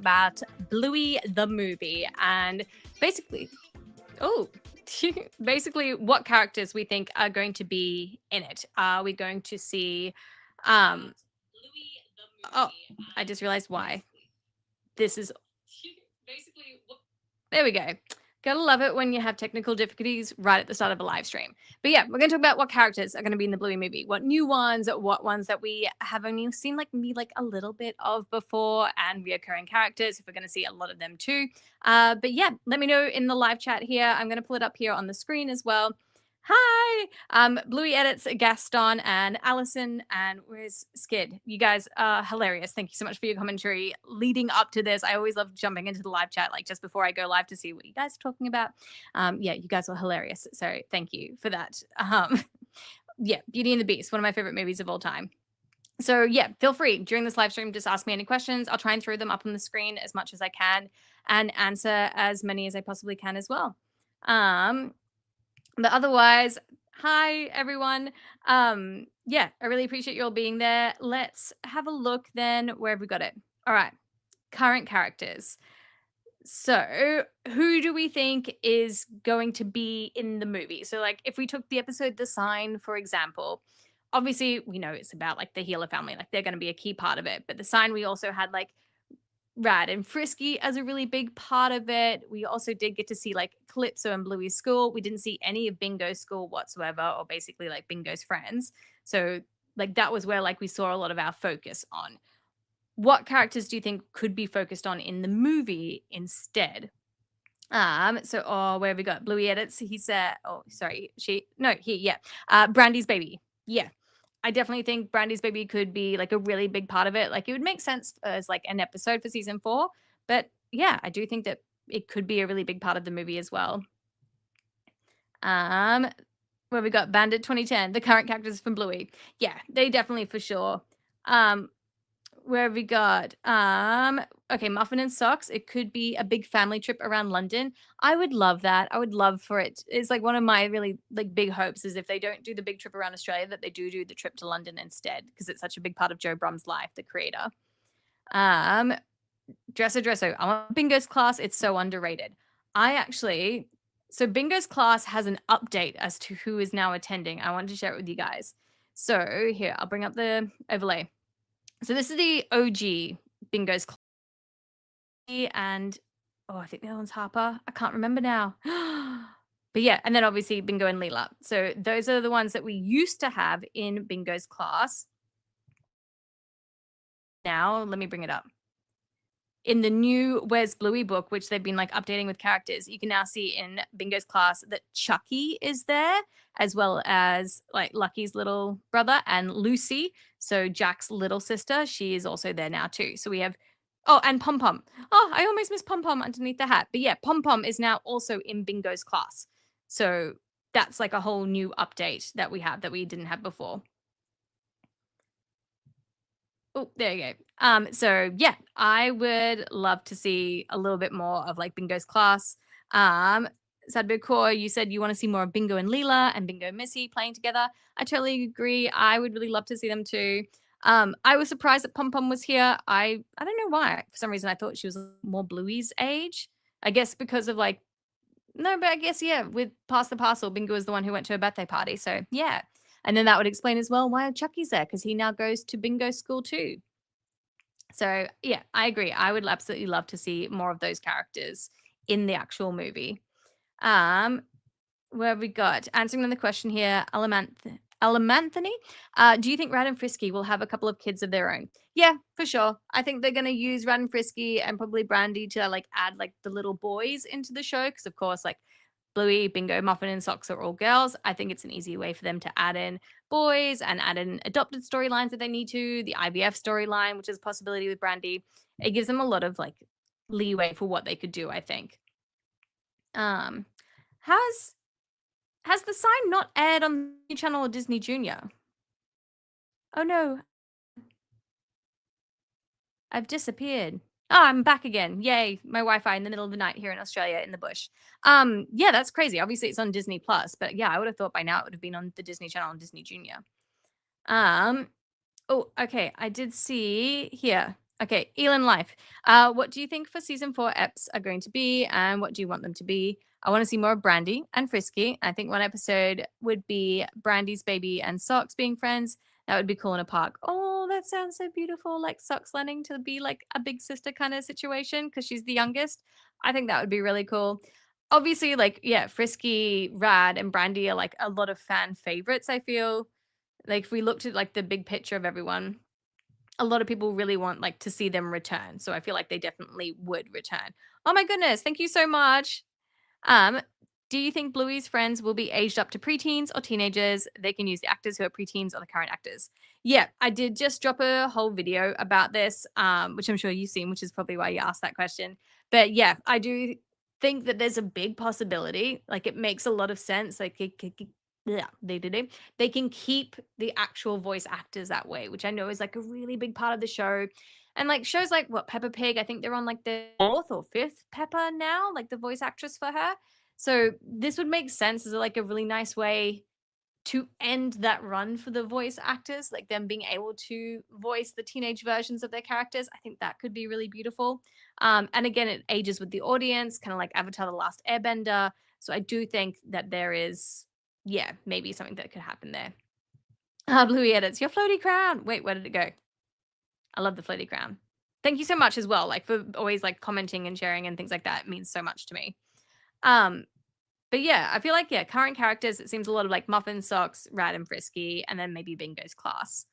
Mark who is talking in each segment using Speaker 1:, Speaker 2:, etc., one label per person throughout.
Speaker 1: about Bluey the Movie and basically, oh, basically what characters we think are going to be in it. Are we going to see, um, oh, I just realized why. This is there we go. Gotta love it when you have technical difficulties right at the start of a live stream. But yeah, we're gonna talk about what characters are gonna be in the Bluey movie, what new ones, what ones that we have only seen like maybe like a little bit of before, and reoccurring characters if we're gonna see a lot of them too. But yeah, let me know in the live chat here. I'm gonna pull it up here on the screen as well. Hi, Bluey Edits, Gaston, and Allison, and where's Skid? You guys are hilarious. Thank you so much for your commentary leading up to this. I always love jumping into the live chat like just before I go live to see what you guys are talking about. Yeah, you guys were hilarious. So thank you for that. Yeah, Beauty and the Beast, one of my favorite movies of all time. So yeah, feel free during this live stream, just ask me any questions. I'll try and throw them up on the screen as much as I can and answer as many as I possibly can as well. But otherwise, hi everyone. Yeah, I really appreciate you all being there. Let's have a look then. Where have we got it? All right, current characters. So, who do we think is going to be in the movie? So, like, if we took the episode The Sign, for example, obviously we know it's about like the Healer family, like they're going to be a key part of it. But The Sign, we also had like Rad and Frisky as a really big part of it. We also did get to see like Calypso and Bluey's school. We didn't see any of Bingo's school whatsoever, or basically like Bingo's friends. So like that was where like we saw a lot of our focus on. What characters do you think could be focused on in the movie instead? So where have we got Bluey Edits? He said, oh, sorry, Brandy's baby. Yeah. I definitely think Brandy's baby could be like a really big part of it. Like it would make sense as like an episode for season 4. But yeah, I do think that it could be a really big part of the movie as well. Where we got Bandit 2010, the current characters from Bluey. Yeah, they definitely for sure. Where have we got? Okay, Muffin and Socks. It could be a big family trip around London. I would love that. I would love for it. It's like one of my really like big hopes is if they don't do the big trip around Australia, that they do the trip to London instead, because it's such a big part of Joe Brum's life, the creator. Dresso. I want Bingo's class. It's so underrated. So Bingo's class has an update as to who is now attending. I wanted to share it with you guys. So here, I'll bring up the overlay. So this is the OG Bingo's class. And I think the other one's Harper. I can't remember now. But yeah, and then obviously Bingo and Leela. So those are the ones that we used to have in Bingo's class. Now, let me bring it up. In the new Where's Bluey book, which they've been like updating with characters, you can now see in Bingo's class that Chucky is there, as well as like Lucky's little brother and Lucy. So Jack's little sister, she is also there now too. So we have, and Pom Pom. Oh, I almost missed Pom Pom underneath the hat. But yeah, Pom Pom is now also in Bingo's class. So that's like a whole new update that we have that we didn't have before. Oh, there you go. So yeah, I would love to see a little bit more of like Bingo's class. Sadbukor, you said you want to see more of Bingo and Leela and Bingo and Missy playing together. I totally agree. I would really love to see them too. I was surprised that Pom Pom was here. I don't know why. For some reason, I thought she was more Bluey's age. I guess because of like, no, but I guess, yeah, with Pass the Parcel, Bingo was the one who went to a birthday party. So yeah. And then that would explain as well why Chucky's there, because he now goes to Bingo school too. So yeah, I agree. I would absolutely love to see more of those characters in the actual movie. Where have we got? Answering the question here, Alamanthony. Do you think Rad and Frisky will have a couple of kids of their own? Yeah, for sure. I think they're going to use Rad and Frisky and probably Brandy to like add like the little boys into the show, because of course like Bluey, Bingo, Muffin, and Socks are all girls. I think it's an easy way for them to add in boys and add in adopted storylines if they need to, the IVF storyline, which is a possibility with Brandy. It gives them a lot of like leeway for what they could do, I think. Has The Sign not aired on the channel or Disney Junior? Oh no. I've disappeared. Oh, I'm back again. Yay. My Wi-Fi in the middle of the night here in Australia in the bush. Yeah, that's crazy. Obviously it's on Disney Plus, but yeah, I would have thought by now it would have been on the Disney Channel and Disney Junior. Okay. I did see here. Okay, Elon Life. What do you think for season 4 eps are going to be, and what do you want them to be? I want to see more of Brandy and Frisky. I think one episode would be Brandy's baby and Socks being friends. That would be cool in a park. Oh, that sounds so beautiful. Like Socks learning to be like a big sister kind of situation because she's the youngest. I think that would be really cool. Obviously, like, yeah, Frisky, Rad, and Brandy are like a lot of fan favorites, I feel. Like, if we looked at like the big picture of everyone, a lot of people really want like to see them return. So I feel like they definitely would return. Oh my goodness, thank you so much. Um, do you think Bluey's friends will be aged up to preteens or teenagers? They can use the actors who are preteens or the current actors. Yeah, I did just drop a whole video about this, which I'm sure you've seen, which is probably why you asked that question. But yeah, I do think that there's a big possibility. Like it makes a lot of sense. Like yeah, they can keep the actual voice actors that way, which I know is like a really big part of the show. And like shows like what Peppa Pig, I think they're on like the fourth or fifth Peppa now, like the voice actress for her. So this would make sense as like a really nice way to end that run for the voice actors, like them being able to voice the teenage versions of their characters. I think that could be really beautiful. And again, it ages with the audience, kind of like Avatar: The Last Airbender. So I do think that there is, yeah, maybe something that could happen there. Bluey edits your floaty crown. Wait, where did it go? I love the floaty crown. Thank you so much as well, like for always like commenting and sharing and things like that. It means so much to me. Um, but yeah, I feel like yeah, current characters. It seems a lot of like Muffin, Socks, Rad, and Frisky, and then maybe Bingo's class.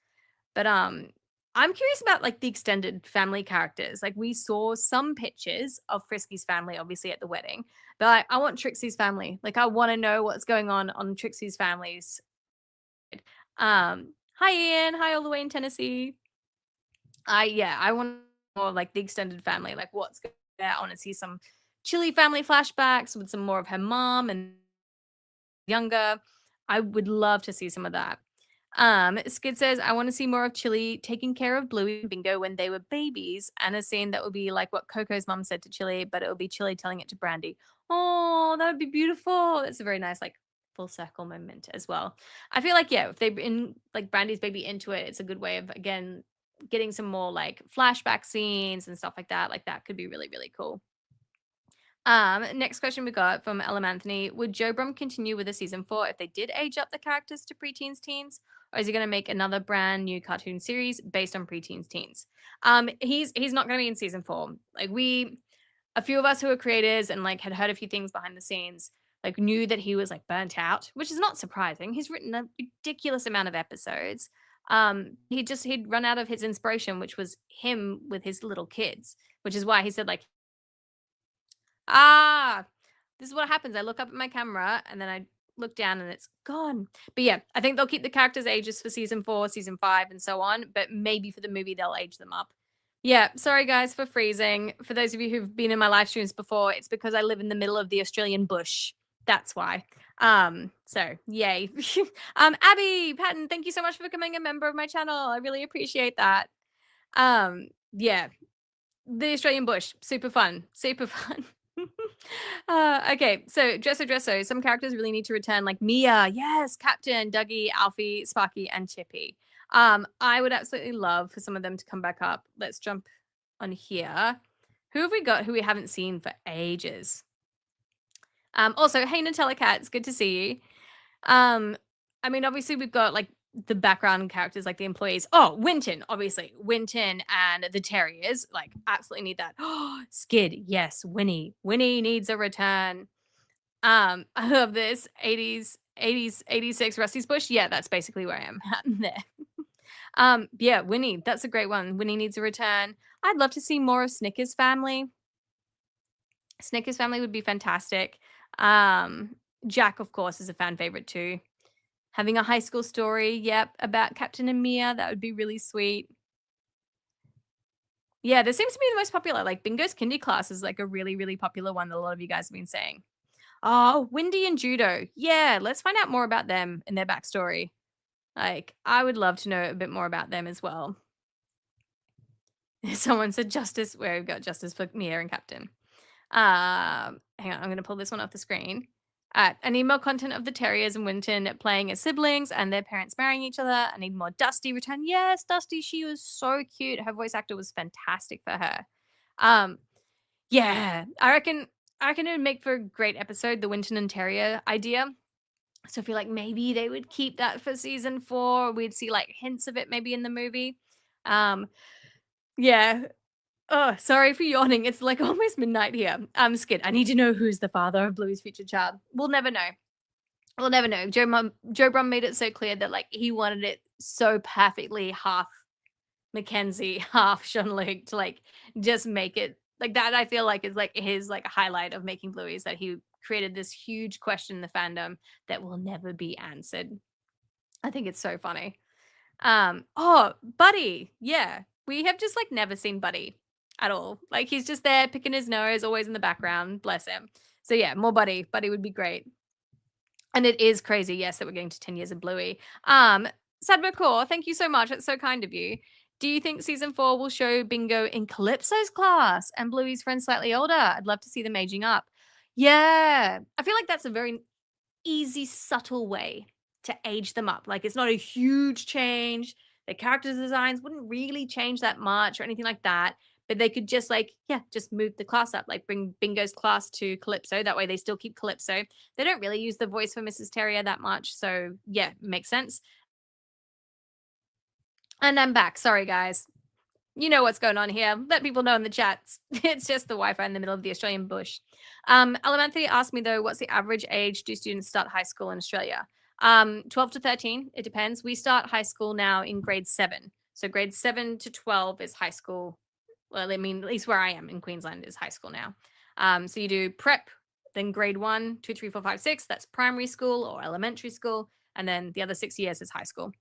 Speaker 1: But I'm curious about like the extended family characters. Like we saw some pictures of Frisky's family, obviously at the wedding, but I want Trixie's family. Like I want to know what's going on Trixie's families. Hi Ian, hi all the way in Tennessee. I want more of, like, the extended family, like, what's going there. I wanna see some Chilli family flashbacks with some more of her mom and younger. I would love to see some of that. Skid says, "I wanna see more of Chilli taking care of Bluey and Bingo when they were babies, and a scene that would be like what Coco's mom said to Chilli, but it would be Chilli telling it to Brandy." Oh, that would be beautiful. That's a very nice, like, full circle moment as well. I feel like, yeah, if they bring, like, Brandy's baby into it, it's a good way of, again, getting some more, like, flashback scenes and stuff like that. Like, that could be really, really cool. Next question we got from Ella Anthony. Would Joe Brum continue with a season 4 if they did age up the characters to preteens teens? Or is he gonna make another brand new cartoon series based on preteens teens? He's not gonna be in season 4. Like a few of us who are creators and like had heard a few things behind the scenes, like knew that he was like burnt out, which is not surprising. He's written a ridiculous amount of episodes. He'd run out of his inspiration, which was him with his little kids, which is why he said like, ah, this is what happens. I look up at my camera and then I look down and it's gone. But yeah, I think they'll keep the characters' ages for season 4, season 5, and so on. But maybe for the movie, they'll age them up. Yeah, sorry guys for freezing. For those of you who've been in my live streams before, it's because I live in the middle of the Australian bush. That's why. So yay. Abby Patton, thank you so much for becoming a member of my channel. I really appreciate that. Yeah, the Australian bush, super fun, super fun. Okay, so Dresso. Some characters really need to return, like Mia, yes, Captain, Dougie, Alfie, Sparky, and Chippy. I would absolutely love for some of them to come back up. Let's jump on here. Who have we got who we haven't seen for ages? Also, hey Nutella Cat, it's good to see you. I mean, obviously we've got like the background characters, like the employees. Oh, Winton, obviously. Winton and the Terriers, like, absolutely need that. Oh, Skid, yes, Winnie. Winnie needs a return. I love this. 80s, 86 Rusty's Bush. Yeah, that's basically where I am at there. Yeah, Winnie, that's a great one. Winnie needs a return. I'd love to see more of Snickers' family. Snickers' family would be fantastic. Jack, of course, is a fan favorite too. Having a high school story, yep, about Captain and Mia, that would be really sweet. Yeah, this seems to be the most popular. Like Bingo's Kindy class is like a really, really popular one that a lot of you guys have been saying. Oh, Wendy and Judo. Yeah, let's find out more about them and their backstory. Like, I would love to know a bit more about them as well. Someone said justice, where we've got justice for Mia and Captain. Hang on, I'm gonna pull this one off the screen. I need more content of the Terriers and Winton playing as siblings and their parents marrying each other. I need more Dusty return. Yes, Dusty, she was so cute. Her voice actor was fantastic for her. Um, yeah, I reckon it would make for a great episode, the Winton and Terrier idea. So I feel like maybe they would keep that for season 4. We'd see like hints of it maybe in the movie. Um, yeah. Oh, sorry for yawning. It's like almost midnight here. Skid. I need to know who's the father of Bluey's future child. We'll never know. We'll never know. Joe Brum made it so clear that like he wanted it so perfectly half Mackenzie, half Sean-Luc to like just make it like that. I feel like is like his like highlight of making Bluey is that he created this huge question in the fandom that will never be answered. I think it's so funny. Oh, Buddy. Yeah. We have just like never seen Buddy at all. Like he's just there picking his nose, always in the background. Bless him. So yeah, more Buddy. Buddy would be great. And it is crazy, yes, that we're getting to 10 years of Bluey. Sadbo Core, thank you so much. It's so kind of you. Do you think season 4 will show Bingo in Calypso's class and Bluey's friend slightly older? I'd love to see them aging up. Yeah. I feel like that's a very easy, subtle way to age them up. Like it's not a huge change. Their character designs wouldn't really change that much or anything like that. But they could just like, yeah, just move the class up, like bring Bingo's class to Calypso. That way they still keep Calypso. They don't really use the voice for Mrs. Terrier that much. So yeah, makes sense. And I'm back. Sorry, guys. You know what's going on here. Let people know in the chats. It's just the Wi-Fi in the middle of the Australian bush. Elementary asked me though, what's the average age do students start high school in Australia? 12 to 13. It depends. We start high school now in grade 7. So grade 7 to 12 is high school. Well, I mean, at least where I am in Queensland is high school now. So you do prep, then grade 1, 2, 3, 4, 5, 6. That's primary school or elementary school. And then the other 6 years is high school.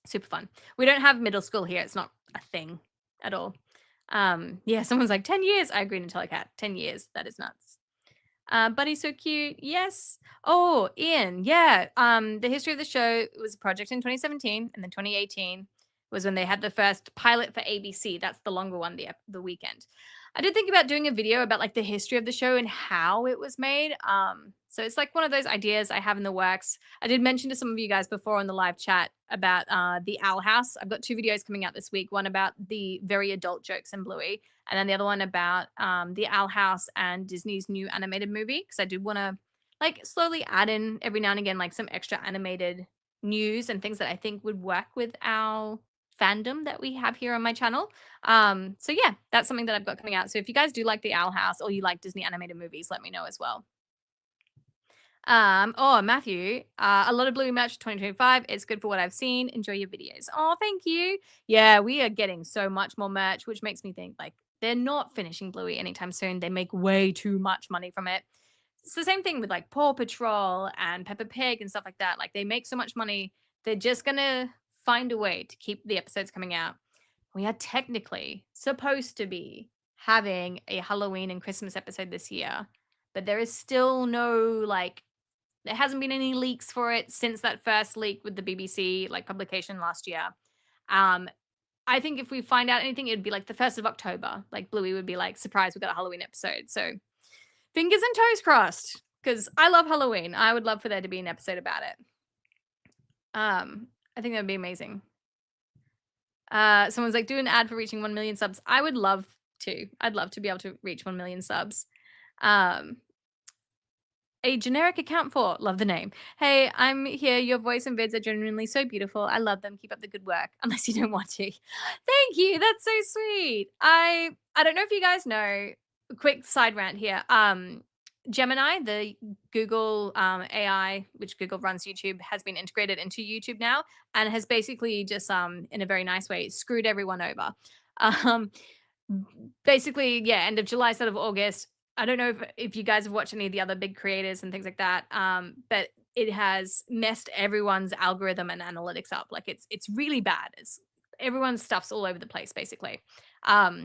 Speaker 1: Super fun. We don't have middle school here. It's not a thing at all. Yeah, someone's like 10 years. I agree until I cat. 10 years. That is nuts. Buddy's so cute. Yes. Oh, Ian. Yeah. The history of the show was a project in 2017, and then 2018 was when they had the first pilot for ABC. That's the longer one, the weekend. I did think about doing a video about like the history of the show and how it was made. So it's like one of those ideas I have in the works. I did mention to some of you guys before on the live chat about the Owl House. I've got 2 videos coming out this week. One about the very adult jokes in Bluey, and then the other one about the Owl House and Disney's new animated movie. Because I do want to like slowly add in every now and again like some extra animated news and things that I think would work with our fandom that we have here on my channel. So yeah, that's something that I've got coming out. So if you guys do like the Owl House or you like Disney animated movies, let me know as well. Oh, Matthew, a lot of Bluey merch 2025. It's good for what I've seen. Enjoy your videos. Oh, thank you. Yeah, we are getting so much more merch, which makes me think like they're not finishing Bluey anytime soon. They make way too much money from it. It's the same thing with like Paw Patrol and Peppa Pig and stuff like that. Like they make so much money, they're just gonna find a way to keep the episodes coming out. We are technically supposed to be having a Halloween and Christmas episode this year, but there is still no like there hasn't been any leaks for it since that first leak with the BBC like publication last year. Um, I think if we find out anything, it'd be like the 1st of October. Like Bluey would be like, surprise, we got a Halloween episode. So fingers and toes crossed, because I love Halloween. I would love for there to be an episode about it. I think that would be amazing. Someone's like, do an ad for reaching 1 million subs. I would love to. I'd love to be able to reach 1 million subs. A generic account for love the name. Hey, I'm here. Your voice and vids are genuinely so beautiful. I love them. Keep up the good work. Unless you don't want to. Thank you. That's so sweet. I don't know if you guys know. Quick side rant here. Gemini, the Google AI, which Google runs YouTube, has been integrated into YouTube now and has basically just in a very nice way screwed everyone over. Basically, yeah, end of July, start of August. I don't know if you guys have watched any of the other big creators and things like that, but it has messed everyone's algorithm and analytics up. Like it's really bad. It's everyone's stuff's all over the place, basically. I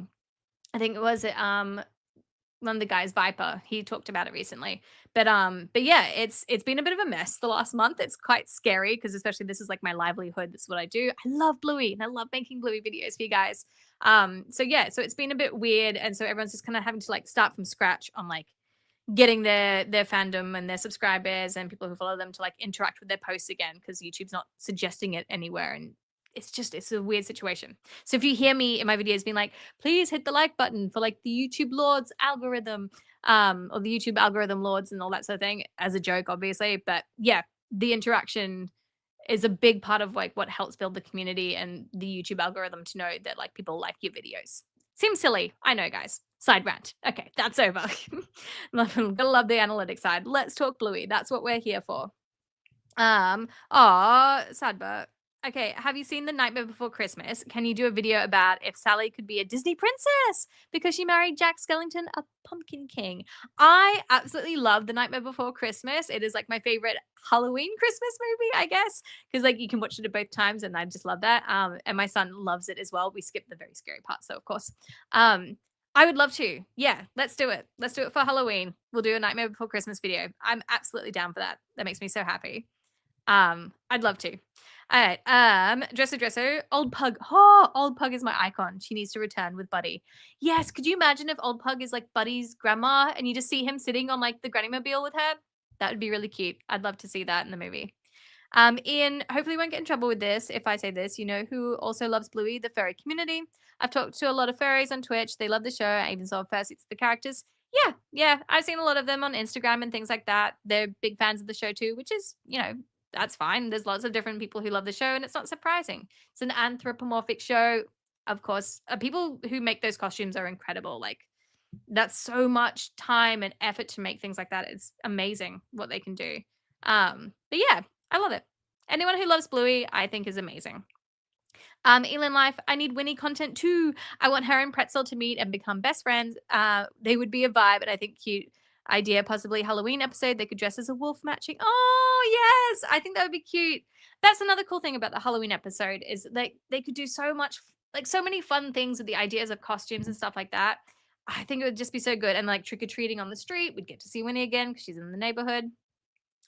Speaker 1: think it was one of the guys, Viper, he talked about it recently. But yeah, it's been a bit of a mess the last month. It's quite scary because especially this is like my livelihood. This is what I do. I love Bluey and I love making Bluey videos for you guys. So yeah, so it's been a bit weird, and so everyone's just kind of having to like start from scratch on like getting their fandom and their subscribers and people who follow them to like interact with their posts again, because YouTube's not suggesting it anywhere, and it's a weird situation. So if you hear me in my videos being like, please hit the like button for like the YouTube Lords algorithm, or the YouTube algorithm Lords and all that sort of thing, as a joke, obviously. But yeah, the interaction is a big part of like what helps build the community and the YouTube algorithm to know that like people like your videos. Seems silly, I know, guys. Side rant. Okay, that's over. Gotta love the analytics side. Let's talk Bluey. That's what we're here for. Sad but okay, have you seen The Nightmare Before Christmas? Can you do a video about if Sally could be a Disney princess because she married Jack Skellington, a pumpkin king? I absolutely love The Nightmare Before Christmas. It is like my favorite Halloween Christmas movie, I guess, because like you can watch it at both times, and I just love that. And my son loves it as well. We skipped the very scary parts, so of course. I would love to. Yeah, let's do it. Let's do it for Halloween. We'll do a Nightmare Before Christmas video. I'm absolutely down for that. That makes me so happy. I'd love to. All right. Dresser, Old Pug. Oh, Old Pug is my icon. She needs to return with Buddy. Yes. Could you imagine if Old Pug is like Buddy's grandma and you just see him sitting on like the granny mobile with her? That would be really cute. I'd love to see that in the movie. Ian, hopefully won't get in trouble with this if I say this. You know who also loves Bluey? The furry community. I've talked to a lot of furries on Twitch. They love the show. I even saw first seats of the characters. Yeah. I've seen a lot of them on Instagram and things like that. They're big fans of the show too, which is, that's fine. There's lots of different people who love the show, and it's not surprising. It's an anthropomorphic show. Of course, people who make those costumes are incredible. Like, that's so much time and effort to make things like that. It's amazing what they can do. But yeah, I love it. Anyone who loves Bluey, I think, is amazing. Elin Life, I need Winnie content too. I want her and Pretzel to meet and become best friends. They would be a vibe, and I think cute idea, possibly Halloween episode. They could dress as a wolf matching. Oh, yes. I think that would be cute. That's another cool thing about the Halloween episode is like they could do so much, like so many fun things with the ideas of costumes and stuff like that. I think it would just be so good. And like trick-or-treating on the street, we'd get to see Winnie again because she's in the neighborhood.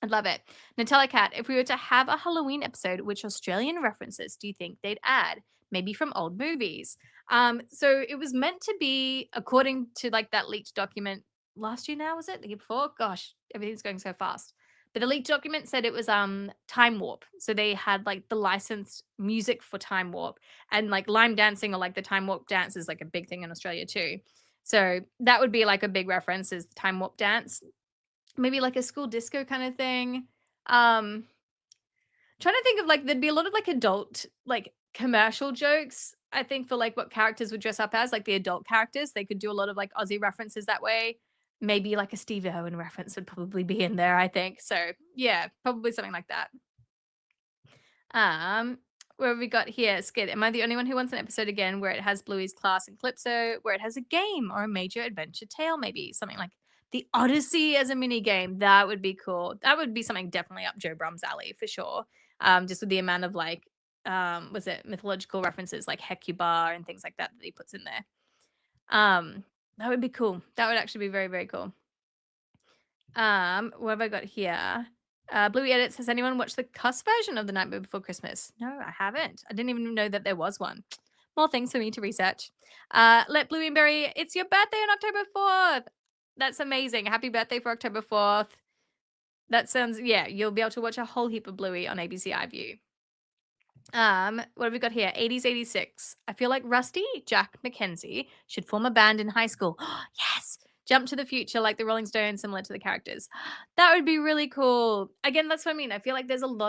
Speaker 1: I'd love it. Nutella Cat, if we were to have a Halloween episode, which Australian references do you think they'd add? Maybe from old movies. So it was meant to be, according to like that leaked document last year now, was it? The year before? Gosh, everything's going so fast. But the leaked document said it was Time Warp. So they had like the licensed music for Time Warp, and like lime dancing or like the Time Warp dance is like a big thing in Australia too. So that would be like a big reference, is the Time Warp dance. Maybe like a school disco kind of thing. Trying to think of like there'd be a lot of like adult like commercial jokes, I think, for like what characters would dress up as, like the adult characters. They could do a lot of like Aussie references that way. Maybe like a Steve Irwin reference would probably be in there, I think. So yeah, probably something like that. What have we got here? Skid. Am I the only one who wants an episode again where it has Bluey's class and Calypso, where it has a game or a major adventure tale, maybe something like the Odyssey as a mini game? That would be cool. That would be something definitely up Joe Brum's alley for sure. Just with the amount of like, was it mythological references like Hecuba and things like that that he puts in there. That would be cool. That would actually be very, very cool. What have I got here? Bluey Edits, has anyone watched the cuss version of The Nightmare Before Christmas? No, I haven't. I didn't even know that there was one. More things for me to research. Let Bluey and Berry, it's your birthday on October 4th. That's amazing. Happy birthday for October 4th. That sounds, yeah, you'll be able to watch a whole heap of Bluey on ABC iView. What have we got here? 80s 86. I feel like Rusty, Jack, Mackenzie should form a band in high school. Yes! Jump to the future like the Rolling Stones, similar to the characters. That would be really cool. Again, that's what I mean. I feel like there's a lot